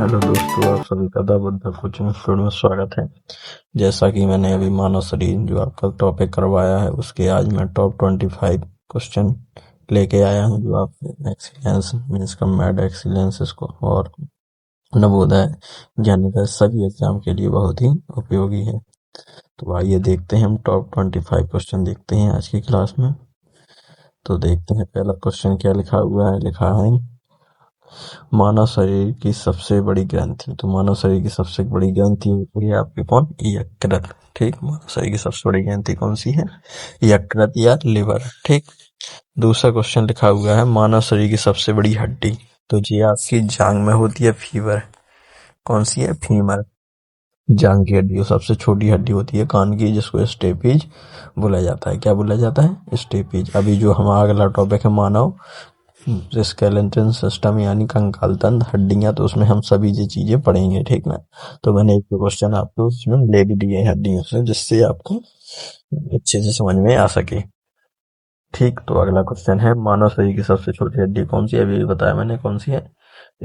Hello दोस्तों, आप सभी का दावत कोचिंग इंस्टीट्यूट में स्वागत है। जैसा कि मैंने अभी मानव शरीर जो आपका टॉपिक करवाया है उसके आज मैं टॉप 25 क्वेश्चन लेके आया हूँ, जो आप एक्सीलेंस मीन्स कम्बाइंड एक्सीलेंस इसको और नवोदय ज्ञानोदय सभी एग्जाम के लिए बहुत ही उपयोगी है। तो आइए देखते हैं, हम टॉप 25 क्वेश्चन देखते हैं आज की क्लास में। तो देखते हैं पहला क्वेश्चन क्या लिखा हुआ है। लिखा है मानव शरीर की सबसे बड़ी ग्रंथि। तो मानव शरीर की सबसे बड़ी ग्रंथि होती है आपकी कौन? यकृत। ठीक, मानव शरीर की सबसे बड़ी ग्रंथि कौन सी है? यकृत या लिवर। ठीक। दूसरा क्वेश्चन लिखा हुआ है मानव शरीर की सबसे बड़ी हड्डी। तो ये आपकी जांग में होती है फीवर। कौन सी है? फीमर। जांग की हड्डी सबसे छोटी हड्डी होती है कान की, जिसको स्टेपीज बोला जाता है। क्या बोला जाता है? स्टेपीज। अभी जो हमारा अगला टॉपिक है मानव स्केलेटन सिस्टम यानी कंकाल तंत्र हड्डियां, तो उसमें हम सभी ये चीजें पढ़ेंगे। ठीक ना। तो मैंने एक क्वेश्चन आपको उसमें ले भी दिए हड्डियों से, जिससे आपको अच्छे से समझ में आ सके। ठीक। तो अगला क्वेश्चन है मानव शरीर की सबसे छोटी हड्डी कौन सी है? अभी बताया मैंने कौन सी है?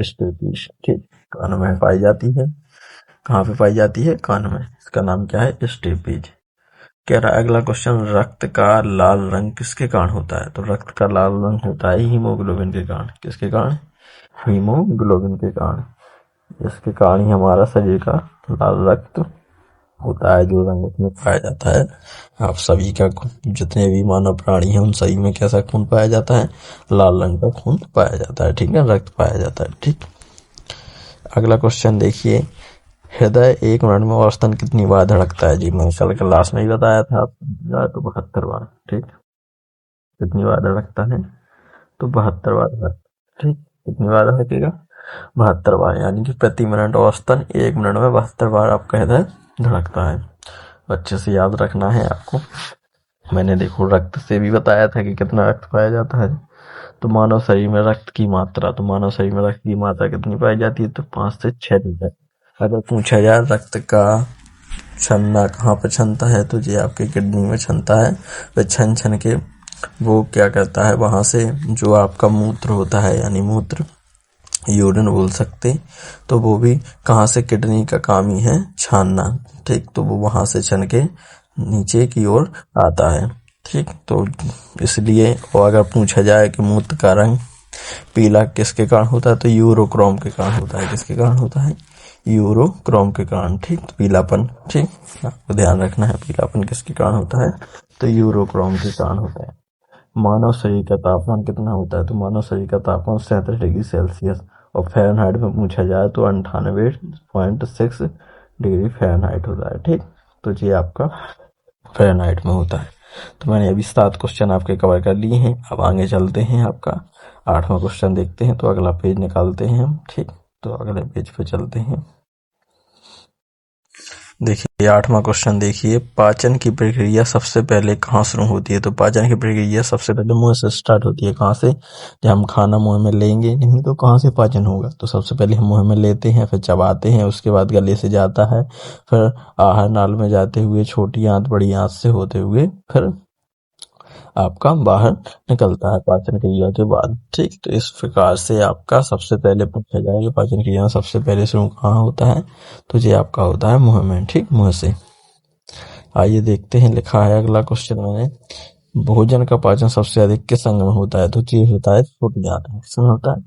स्टेपीज। ठीक। कान में पाई जाती है। कहाँ पे पाई जाती है? कान में। इसका नाम क्या है? स्टेपीज। कह रहा है अगला क्वेश्चन, रक्त का लाल रंग किसके कारण होता है? तो रक्त का लाल रंग होता है हीमोग्लोबिन के कारण। किसके कारण? हीमोग्लोबिन के कारण। इसके कारण ही हमारा शरीर का लाल रक्त होता है, जो रंग उसमें पाया जाता है। आप सभी का जितने भी मानव प्राणी हैं उन सभी में कैसा खून पाया जाता है? लाल रंग का खून पाया जाता है। ठीक है, रक्त पाया जाता है। ठीक। अगला क्वेश्चन देखिए, हृदय एक मिनट में औसतन कितनी बार धड़कता है? जी मैं कल क्लास में ही बताया था आपको, तो 72 बार। ठीक। कितनी बार धड़कता है? तो 72 बार धड़कता। ठीक। कितनी बार धड़केगा? 72 बार, यानी कि प्रति मिनट औसतन 1 मिनट में 72 बार आपका हृदय धड़कता है। अच्छे से याद रखना है आपको। मैंने देखो रक्त से भी बताया था कि कितना रक्त पाया जाता है। तो मानव शरीर में रक्त की मात्रा, तो मानव शरीर में रक्त की मात्रा कितनी पाई जाती है? तो 5 से 6 लीटर। अगर पूछा जाए रक्त का छनना कहाँ पर छनता है, तो ये आपके किडनी में छनता है। वह छन छन के वो क्या करता है, वहां से जो आपका मूत्र होता है, यानी मूत्र यूरिन बोल सकते, तो वो भी कहाँ से? किडनी का काम ही है छानना। ठीक। तो वो वहां से छन के नीचे की ओर आता है। ठीक। तो इसलिए, और अगर पूछा जाए कि मूत्र का रंग पीला किसके कारण होता है, तो यूरोक्रोम के कारण होता है। किसके कारण होता है? यूरोक्रोम के कारण। ठीक। तो पीलापन, ठीक, आपको ध्यान रखना है पीलापन किसके कारण होता है? तो यूरोक्रोम के कारण होता है। मानव शरीर का तापमान कितना होता है? तो मानव शरीर का तापमान 37 डिग्री सेल्सियस, और फ़ारेनहाइट में पूछा जाए तो 98.6 डिग्री फ़ारेनहाइट होता है। ठीक। तो ये आपका फ़ारेनहाइट में होता है। तो मैंने अभी 7 क्वेश्चन आपके कवर कर लिए हैं। अब आगे चलते हैं, आपका 8वां क्वेश्चन देखते हैं। तो अगला पेज निकालते हैं हम। ठीक। तो अगले पेज पे चलते हैं। देखिए 8वां क्वेश्चन देखिए, पाचन की प्रक्रिया सबसे पहले कहाँ शुरू होती है? तो पाचन की प्रक्रिया सबसे पहले मुंह से स्टार्ट होती है। कहाँ से? जब हम खाना मुंह में लेंगे नहीं तो कहाँ से पाचन होगा? तो सबसे पहले हम मुंह में लेते हैं, फिर चबाते हैं, उसके बाद गले से जाता है, फिर आहार नाल में जाते हुए छोटी आंत बड़ी आंत से होते हुए फिर आपका बाहर निकलता है पाचन क्रिया के बाद। ठीक। तो इस प्रकार से आपका सबसे पहले पूछा जाएगा पाचन क्रिया सबसे पहले शुरू कहाँ होता है, तो ये आपका होता है मुंह में। ठीक, मुंह से। आइए देखते हैं, लिखा है अगला क्वेश्चन मैंने, भोजन का पाचन सबसे अधिक किस अंग में होता है? तो ये होता है छोटी आंत में। किसमें होता है?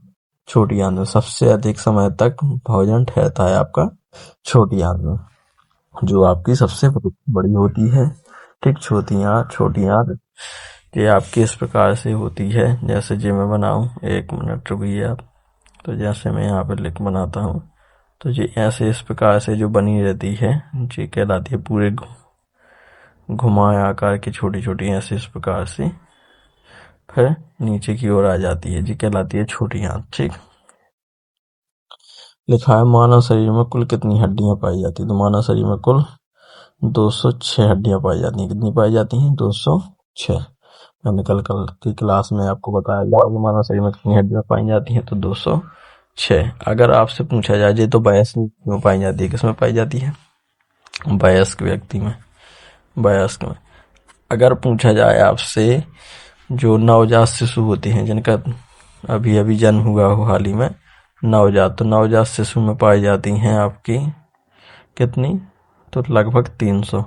छोटी आंत में। सबसे अधिक समय तक भोजन ठहरता है आपका छोटी आंत में, जो आपकी सबसे बड़ी होती है। ठीक। छोटी आंत ये आपकी इस प्रकार से होती है, जैसे जी मैं बनाऊं, 1 मिनट रुकिए आप। तो जैसे मैं यहाँ पे लिख बनाता हूँ, तो ये ऐसे इस प्रकार से जो बनी रहती है, ये कहलाती है पूरे घुमाए आकार की छोटी छोटी ऐसे इस प्रकार से फिर नीचे की ओर आ जाती है, जी कहलाती है छोटी आंत। ठीक। लिखा है मानव शरीर में कुल कितनी हड्डियां पाई जाती है? तो मानव शरीर में कुल 206 हड्डियां पाई जाती हैं। कितनी पाई जाती हैं? 206। मैंने कल की क्लास में आपको बताया गया कि मानव शरीर में कितनी हड्डियां पाई जाती हैं, तो 206। अगर आपसे पूछा जाए तो वयस्क में पाई जाती है? किसमें पाई जाती है? वयस्क व्यक्ति में, वयस्क में। अगर पूछा जाए आपसे जो नवजात शिशु होते हैं, जिनका अभी अभी जन्म हुआ हो हाल ही में, नवजात, तो नवजात शिशु में पाई जाती हैं आपकी कितनी, तो लगभग 300,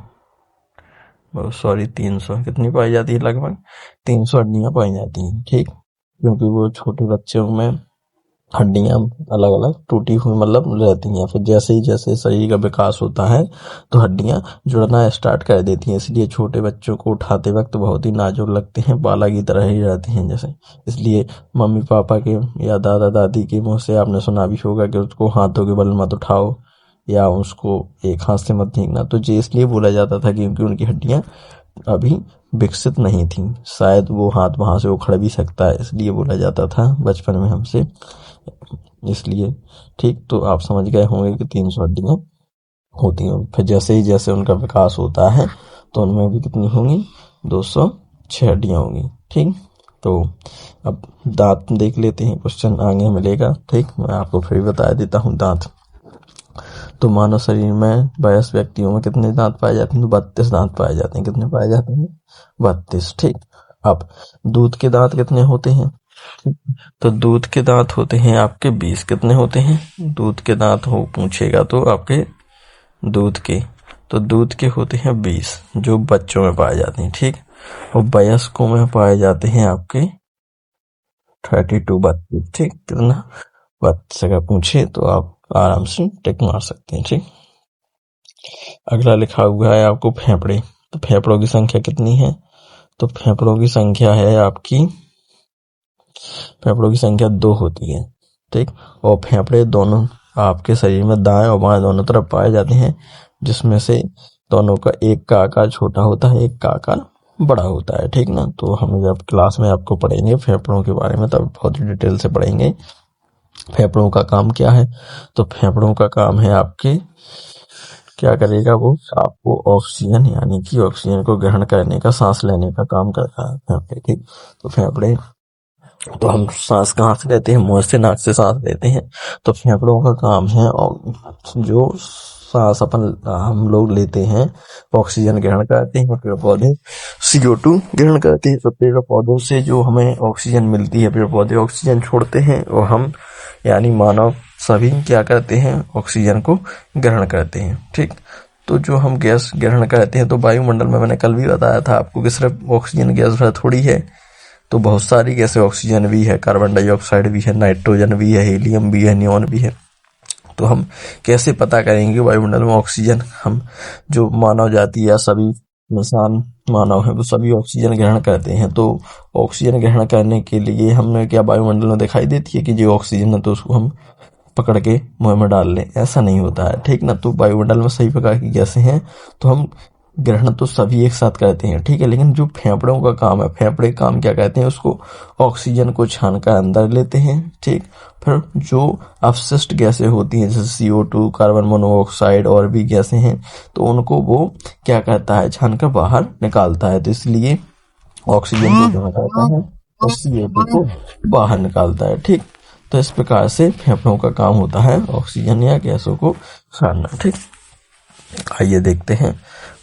सॉरी 300 कितनी पाई जाती है, लगभग 300 हड्डियां पाई जाती हैं, ठीक। क्योंकि वो छोटे बच्चों में हड्डियां अलग अलग टूटी हुई मतलब रहती हैं, फिर जैसे ही जैसे शरीर का विकास होता है तो हड्डियां जुड़ना स्टार्ट कर देती हैं, इसलिए छोटे बच्चों को उठाते वक्त बहुत ही नाजुक लगते हैं, बाला की तरह ही रहते हैं जैसे। इसलिए मम्मी पापा के या दादा दादी के मुंह से आपने सुना भी होगा कि उसको हाथों के बल मत उठाओ या उसको एक हाथ से मत भीगना, तो ये इसलिए बोला जाता था क्योंकि उनकी हड्डियां अभी विकसित नहीं थी, शायद वो हाथ वहां से उखड़ भी सकता है, इसलिए बोला जाता था बचपन में हमसे, इसलिए, ठीक। तो आप समझ गए होंगे कि 300 हड्डियां होती हैं, फिर जैसे ही जैसे उनका विकास होता है तो उनमें भी कितनी होंगी, 206 हड्डियां होंगी, ठीक। तो अब दांत देख लेते हैं, क्वेश्चन आगे मिलेगा, ठीक। मैं आपको फिर बता देता हूँ दांत। तो मानव शरीर में वयस्क व्यक्तियों में कितने दांत पाए जाते हैं, तो 32 दांत पाए जाते हैं, कितने पाए जाते हैं, 32, ठीक। अब दूध के दांत कितने होते हैं, तो दूध के दांत होते हैं आपके 20, कितने होते हैं, दूध के दांत हो पूछेगा तो आपके दूध के, तो दूध के होते हैं 20 जो बच्चों में पाए जाते हैं, ठीक। और वयस्कों में पाए जाते हैं आपके 32, ठीक। कितना 32 अगर पूछे तो आप आराम से टिक मार सकते हैं, ठीक। अगला लिखा हुआ है आपको फेफड़े, तो फेफड़ों की संख्या कितनी है, तो फेफड़ों की संख्या है आपकी, फेफड़ों की संख्या 2 होती है, ठीक। और फेफड़े दोनों आपके शरीर में दाएं और बाएं दोनों तरफ पाए जाते हैं, जिसमें से दोनों का एक का आकार छोटा होता है, एक का आकार बड़ा होता है, ठीक ना। तो हम जब क्लास में आपको पढ़ेंगे फेफड़ों के बारे में तब बहुत डिटेल से पढ़ेंगे फेफड़ों का काम क्या है। तो फेफड़ों का काम है आपके क्या करेगा, वो आपको ऑक्सीजन यानी कि ऑक्सीजन को ग्रहण करने का, सांस लेने का काम करता है फेफड़े, ठीक। तो फेफड़े, तो हम सांस कहाँ से लेते हैं, मुंह से, नाक से सांस लेते हैं, तो फेफड़ों का काम है और जो सांस अपन हम लोग लेते हैं ऑक्सीजन ग्रहण करते हैं, पेड़ पौधे CO2 ग्रहण करते हैं, तो पेड़ पौधों से जो हमें ऑक्सीजन मिलती है, पेड़ पौधे ऑक्सीजन छोड़ते हैं और हम यानी मानव सभी क्या करते हैं, ऑक्सीजन को ग्रहण करते हैं, ठीक। तो जो हम गैस ग्रहण करते हैं, तो वायुमंडल में मैंने कल भी बताया था आपको कि सिर्फ ऑक्सीजन गैस थोड़ी है, तो बहुत सारी गैसें, ऑक्सीजन भी है, कार्बन डाइऑक्साइड भी है, नाइट्रोजन भी है, हीलियम भी है, नियॉन भी है। तो हम कैसे पता करेंगे वायुमंडल में ऑक्सीजन, हम जो मानव जाति या सभी इंसान मानव है वो सभी ऑक्सीजन ग्रहण करते हैं, तो ऑक्सीजन ग्रहण करने के लिए हमें क्या वायुमंडल में दिखाई देती है कि जो ऑक्सीजन है तो उसको हम पकड़ के मुंह में डाल लें, ऐसा नहीं होता है, ठीक ना। तो वायुमंडल में सही प्रकार की गैसें हैं तो हम ग्रहण तो सभी एक साथ करते हैं, ठीक है। लेकिन जो फेफड़ों का काम है, फेफड़े काम क्या कहते हैं, उसको ऑक्सीजन को छान कर अंदर लेते हैं, ठीक। फिर जो अवशिष्ट गैसें होती हैं जैसे CO2, कार्बन मोनोऑक्साइड और भी गैसें हैं, तो उनको वो क्या करता है, छान कर बाहर निकालता है, तो इसलिए ऑक्सीजन को जमा करता है और CO2 को बाहर निकालता है, ठीक। तो इस प्रकार से फेफड़ों का काम होता है ऑक्सीजन या गैसों को छानना, ठीक। आइए देखते हैं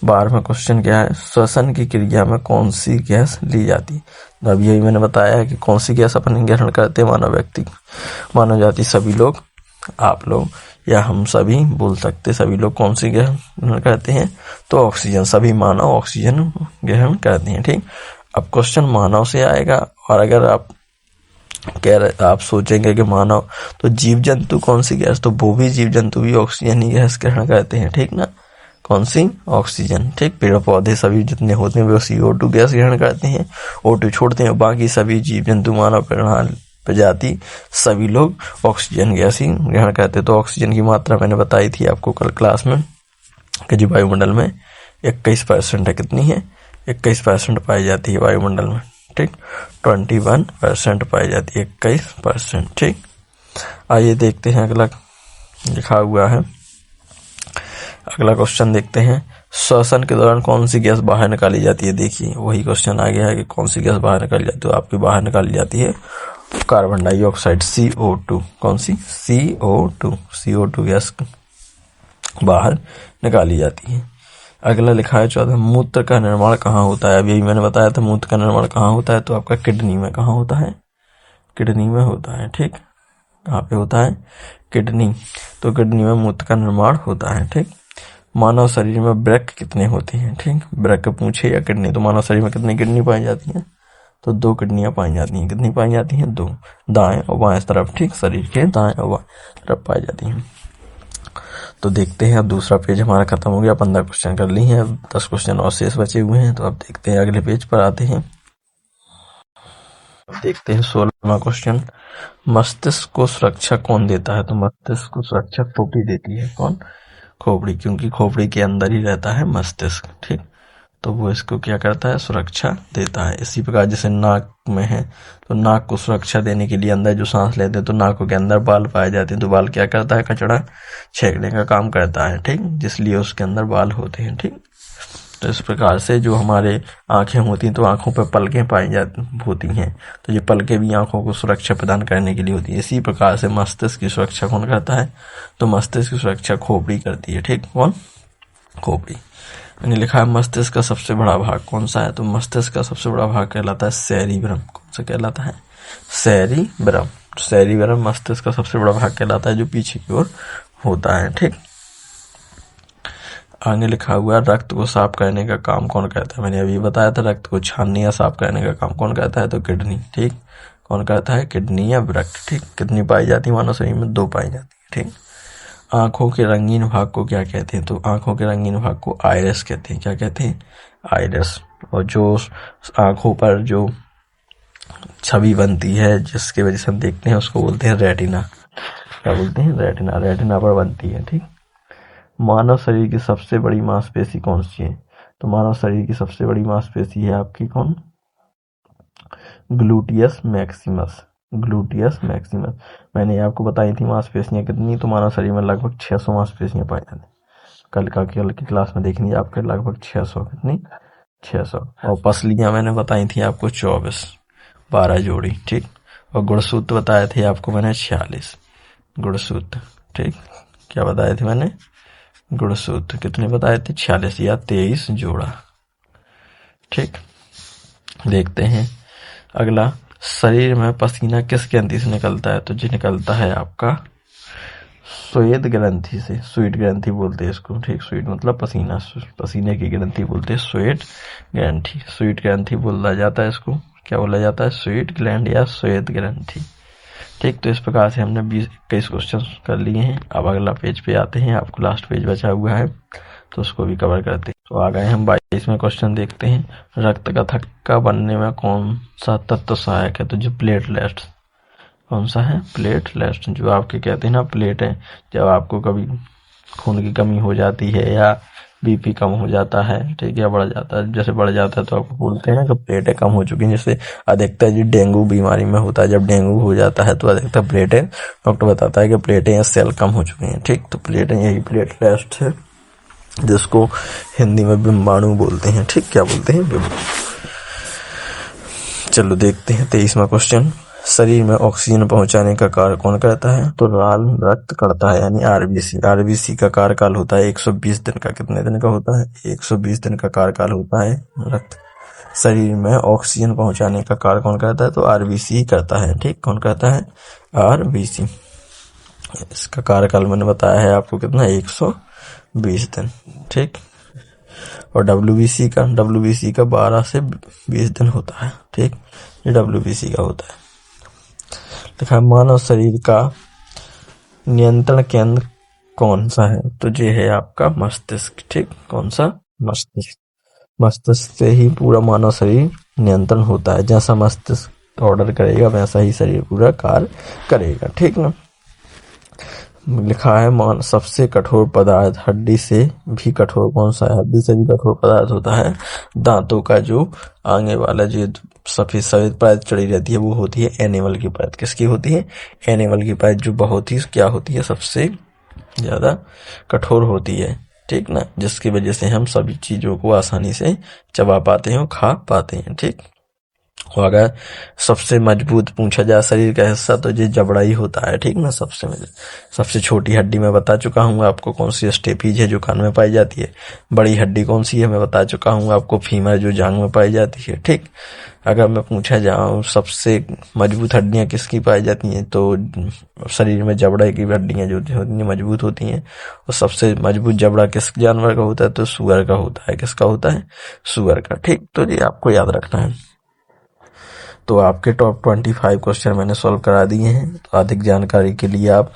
12वां क्वेश्चन क्या है, श्वसन की क्रिया में कौन सी गैस ली जाती है। अब यही मैंने बताया है कि कौन सी गैस अपन ग्रहण करते हैं, मानव व्यक्ति, मानव जाति सभी लोग, आप लोग या हम सभी बोल सकते, सभी लोग कौन सी गैस ग्रहण करते हैं, तो ऑक्सीजन, सभी मानव ऑक्सीजन ग्रहण करते हैं, ठीक। अब क्वेश्चन मानव से आएगा, और अगर आप आप सोचेंगे कि मानव तो जीव जंतु कौन सी गैस, तो वो भी जीव जंतु भी ऑक्सीजन ही गैस ग्रहण करते हैं, ठीक ना। कौन सी, ऑक्सीजन, ठीक। पेड़ पौधे सभी जितने होते हैं वो CO2 गैस ग्रहण करते हैं, O2 छोड़ते हैं, बाकी सभी जीव जंतु मानव प्रजाति सभी लोग ऑक्सीजन गैस ही ग्रहण करते हैं। तो ऑक्सीजन की मात्रा मैंने बताई थी आपको कल क्लास में कि जो वायुमंडल में 21% है, कितनी है, 21% पाई जाती है वायुमंडल में, ठीक। 21% पाई जाती है, 21%, ठीक। आइए देखते हैं अगला लिखा हुआ है, अगला क्वेश्चन देखते हैं, श्वसन के दौरान कौन सी गैस बाहर निकाली जाती है। देखिए वही क्वेश्चन आ गया है कि कौन सी गैस बाहर निकाली जाती है, तो आपकी बाहर निकाली जाती है कार्बन डाइऑक्साइड, CO2, कौन सी, CO2 गैस बाहर निकाली जाती है। अगला लिखा है 14, मूत्र का निर्माण कहाँ होता है। अब यही मैंने बताया था, मूत्र का निर्माण कहाँ होता है, तो आपका किडनी में कहाँ होता है, किडनी में होता है, ठीक। कहाँ पे होता है? किडनी। तो किडनी में मूत्र का निर्माण होता है। ठीक। मानव शरीर में वृक्क कितने होते हैं? ठीक, वृक्क पूछे या किडनी, तो मानव शरीर में कितनी किडनी पाई जाती है? तो 2 किडनियां पाई जाती हैं। कितनी पाई जाती हैं? 2, दाएं और बाएं तरफ। ठीक, शरीर के दाएं और बाएं तरफ पाई जाती हैं। तो देखते हैं, अब दूसरा पेज हमारा खत्म हो गया, 15 क्वेश्चन कर ली हैं, 10 क्वेश्चन और शेष बचे हुए हैं। तो अब देखते हैं, अगले पेज पर आते हैं। देखते हैं 16वां क्वेश्चन, मस्तिष्क को सुरक्षा कौन देता है? तो मस्तिष्क को सुरक्षा खोपड़ी देती है। कौन? खोपड़ी, क्योंकि खोपड़ी के अंदर ही रहता है मस्तिष्क। ठीक, तो वो इसको क्या करता है? सुरक्षा देता है। इसी प्रकार जैसे नाक में है, तो नाक को सुरक्षा देने के लिए अंदर जो सांस लेते हैं तो नाकों के अंदर बाल पाए जाते हैं, तो बाल क्या करता है? कचड़ा छेकने का काम करता है। ठीक, जिसलिए उसके अंदर बाल होते हैं। ठीक, तो इस प्रकार से जो हमारे आंखें होती हैं, तो आंखों पर पलकें पाई जाती होती हैं, तो ये पलकें भी आंखों को सुरक्षा प्रदान करने के लिए होती है। इसी प्रकार से मस्तिष्क की सुरक्षा कौन करता है? तो मस्तिष्क की सुरक्षा खोपड़ी करती है। ठीक, कौन? खोपड़ी। मैंने लिखा है मस्तिष्क का सबसे बड़ा भाग कौन सा है? तो मस्तिष्क का सबसे बड़ा भाग कहलाता है सेरिब्रम। कौन सा कहलाता है? सेरिब्रम। सेरिब्रम मस्तिष्क का सबसे बड़ा भाग कहलाता है, जो पीछे की ओर होता है। ठीक, आगे लिखा हुआ है रक्त को साफ करने का काम कौन करता है? मैंने अभी बताया था, रक्त को छानने या साफ करने का काम कौन करता है? तो किडनी। ठीक, कौन करता है? किडनी या वृक्क। ठीक, कितनी पाई जाती है मानव शरीर में? 2 पाई जाती है। ठीक, आंखों के रंगीन भाग को क्या कहते हैं? तो आंखों के रंगीन भाग को आइरिस कहते हैं। क्या कहते हैं? आइरिस। और जो आंखों पर जो छवि बनती है, जिसकी वजह से हम देखते हैं, उसको बोलते हैं रेटिना। क्या बोलते हैं? रेटिना। रेटिना पर बनती है। ठीक, मानव शरीर की सबसे बड़ी मांसपेशी कौन सी है? तो मानव शरीर की सबसे बड़ी मांसपेशी है आपकी कौन? Gluteus Maximus. Gluteus Maximus. मैंने आपको बताई थी मांसपेशियां कितनी, तो मानव शरीर में लगभग 600 मांसपेशियां पाई जाती। कल की क्लास में देखनी आपके लगभग 600। कितनी? 600। और पसलियां मैंने बताई थी आपको 24, 12 जोड़ी। ठीक, और गुणसूत्र बताए थे आपको मैंने 46 गुणसूत्र। ठीक, क्या बताए थे मैंने? गुणसूत्र कितने बताए थे? 46 या 23 जोड़ा। ठीक, देखते हैं अगला, शरीर में पसीना किस ग्रंथि से निकलता है? तो जी निकलता है आपका श्वेत ग्रंथि से। स्वीट ग्रंथि बोलते हैं इसको। ठीक, स्वीट मतलब पसीना, पसीने की ग्रंथि बोलते हैं श्वेत ग्रंथि। स्वीट ग्रंथि बोला जाता है इसको। क्या बोला जाता है? स्वीट ग्लैंड या श्वेत ग्रंथि। ठीक, तो इस प्रकार से हमने 21 क्वेश्चन कर लिए हैं। अब अगला पेज पे आते हैं, आपको लास्ट पेज बचा हुआ है, तो उसको भी कवर करते हैं। तो आ गए हम 22वें क्वेश्चन देखते हैं, रक्त का थक्का बनने में कौन सा तत्व सहायक है? तो जो प्लेटलेट्स। कौन सा है? प्लेटलेट्स। जो आपके कहते हैं ना प्लेट है, जब आपको कभी खून की कमी हो जाती है या बीपी कम हो जाता है, ठीक है, बढ़ जाता है, जैसे बढ़ जाता है तो आपको बोलते हैं कि प्लेटें कम हो चुकी हैं। जैसे अधिकतर जी डेंगू बीमारी में होता है, जब डेंगू हो जाता है तो अधिकतर प्लेटें, डॉक्टर बताता है कि प्लेटें या सेल कम हो चुकी हैं। ठीक, तो प्लेटें यही प्लेटलेट्स है, जिसको हिंदी में बिम्बाणु बोलते हैं। ठीक, क्या बोलते हैं? बिम्बाणु। चलो देखते हैं 23वां क्वेश्चन, शरीर में ऑक्सीजन पहुंचाने का कार्य कौन करता है? तो लाल रक्त करता है, यानी आरबीसी। आरबीसी का कार्यकाल होता है 120 दिन का। कितने दिन का होता है? 120 दिन का कार्यकाल होता है रक्त। शरीर में ऑक्सीजन पहुंचाने का कार्य कौन करता है? तो आरबीसी करता है। ठीक, कौन करता है? आरबीसी। इसका कार्यकाल मैंने बताया है आपको कितना? 120 दिन। ठीक, और डब्ल्यूबीसी का 12 से 20 दिन होता है। ठीक, ये डब्ल्यूबीसी का होता है। देखा, मानव शरीर का नियंत्रण केंद्र कौन सा है? तो ये है आपका मस्तिष्क। ठीक, कौन सा? मस्तिष्क। मस्तिष्क से ही पूरा मानव शरीर नियंत्रण होता है। जैसा मस्तिष्क ऑर्डर करेगा वैसा ही शरीर पूरा कार्य करेगा। ठीक ना? लिखा है सबसे कठोर पदार्थ हड्डी से भी कठोर कौन सा है? हड्डी से भी कठोर पदार्थ होता है दांतों का जो आगे वाला जो सफेद परत चढ़ी रहती है, वो होती है एनिमल की परत। किसकी होती है? एनिमल की परत, जो बहुत ही क्या होती है? सबसे ज्यादा कठोर होती है। ठीक ना? जिसकी वजह से हम सभी चीजों को आसानी से चबा पाते हैं और खा पाते हैं। ठीक, और अगर सबसे मजबूत पूछा जाए शरीर का हिस्सा तो ये जबड़ा ही होता है, ठीक ना। सबसे छोटी हड्डी मैं बता चुका हूँ आपको कौन सी, स्टेपीज है जो कान में पाई जाती है। बड़ी हड्डी कौन सी है मैं बता चुका हूँ आपको, फीमर जो जांघ में पाई जाती है, ठीक। अगर मैं पूछा जाऊँ सबसे मजबूत हड्डियां किसकी पाई जाती हैं तो शरीर में जबड़े की हड्डियां जो होती हैं मजबूत होती हैं। और सबसे मजबूत जबड़ा किस जानवर का होता है तो सुअर का होता है। किसका होता है? सुअर का, ठीक। तो ये आपको याद रखना है। तो आपके टॉप 25 क्वेश्चन मैंने सॉल्व करा दिए हैं। तो अधिक जानकारी के लिए आप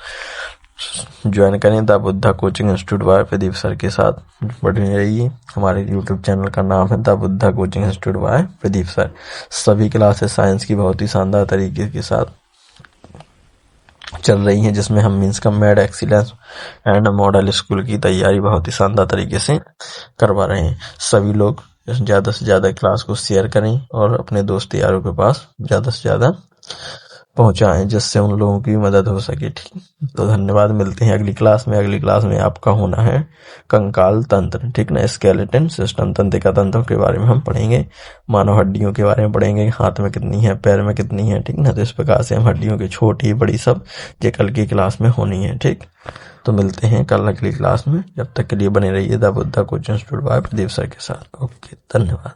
ज्वाइन करें the Buddha coaching institute by Pradeep sir के साथ बने रहिए। हमारे यूट्यूब चैनल का नाम है the Buddha coaching institute by Pradeep sir. सभी क्लासेस साइंस की बहुत ही शानदार तरीके के साथ चल रही हैं, जिसमें हम मीन्स का made excellence and model school की तैयारी बहुत ही शानदार तरीके से करवा रहे हैं। सभी लोग ज़्यादा से ज़्यादा क्लास को शेयर करें और अपने दोस्त यारों के पास ज़्यादा से ज़्यादा पहुंचाएं, जिससे उन लोगों की मदद हो सके, ठीक। तो धन्यवाद, मिलते हैं अगली क्लास में। अगली क्लास में आपका होना है कंकाल तंत्र, ठीक ना। स्केलेटन सिस्टम, तंत्रिका तंत्रों के बारे में हम पढ़ेंगे। मानव हड्डियों के बारे में पढ़ेंगे, हाथ में कितनी है, पैर में कितनी है, ठीक ना। तो इस प्रकार से हम हड्डियों की छोटी बड़ी सब ये कल की क्लास में होनी है, ठीक। तो मिलते हैं कल अगली क्लास में। जब तक के लिए बने रहिए the Buddha coaching institute by Pradeep sir के साथ। ओके, धन्यवाद।